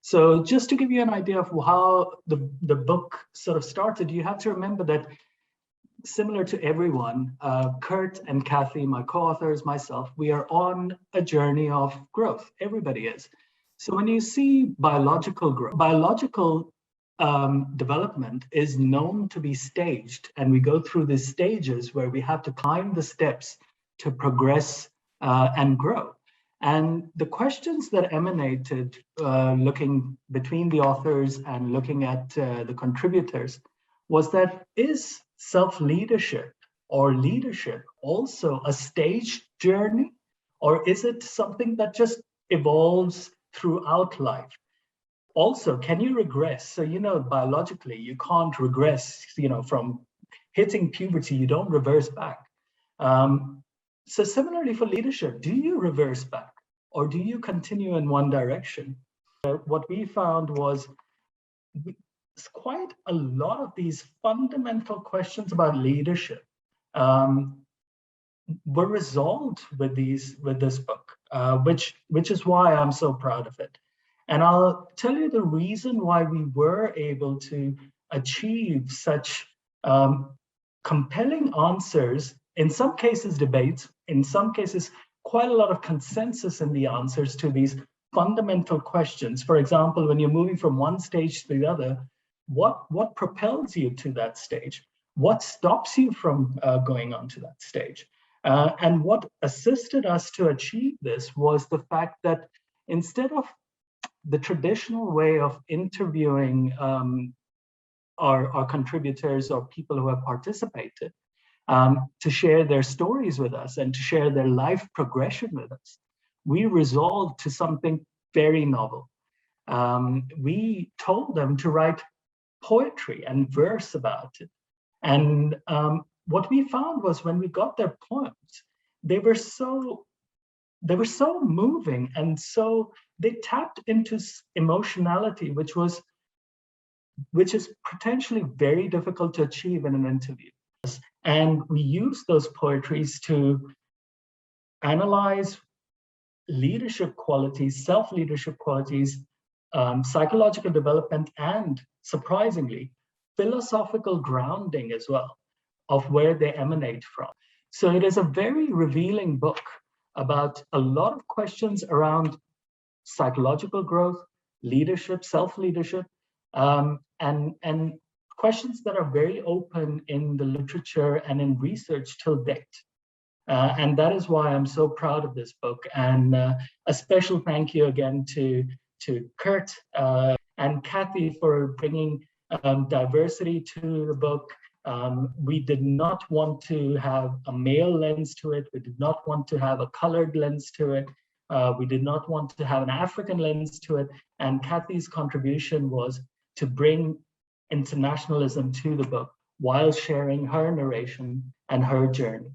So just to give you an idea of how the book sort of started, you have to remember that similar to everyone, Kurt and Kathy, my co-authors, myself, we are on a journey of growth. Everybody is. So when you see biological growth, biological development is known to be staged, and we go through these stages where we have to climb the steps to progress and grow. And the questions that emanated looking between the authors and looking at the contributors was that, is self-leadership or leadership also a staged journey, or is it something that just evolves throughout life? Also, can you regress? So, biologically, you can't regress, from hitting puberty, you don't reverse back. So similarly for leadership, do you reverse back or do you continue in one direction? What we found was quite a lot of these fundamental questions about leadership were resolved with this book, which is why I'm so proud of it. And I'll tell you the reason why we were able to achieve such compelling answers, in some cases debates, in some cases quite a lot of consensus in the answers to these fundamental questions. For example, when you're moving from one stage to the other, what propels you to that stage? What stops you from going on to that stage? And what assisted us to achieve this was the fact that instead of the traditional way of interviewing our contributors or people who have participated to share their stories with us and to share their life progression with us, we resolved to something very novel. We told them to write poetry and verse about it. And what we found was when we got their poems, they were so moving, and so they tapped into emotionality, which is potentially very difficult to achieve in an interview. And we used those poetries to analyze leadership qualities, self-leadership qualities, psychological development, and surprisingly, philosophical grounding as well of where they emanate from. So it is a very revealing book about a lot of questions around psychological growth, leadership, self-leadership, and questions that are very open in the literature and in research till date. And that is why I'm so proud of this book. And a special thank you again to Kurt and Kathy for bringing diversity to the book. We did not want to have a male lens to it. We did not want to have a colored lens to it. We did not want to have an African lens to it. And Kathy's contribution was to bring internationalism to the book while sharing her narration and her journey.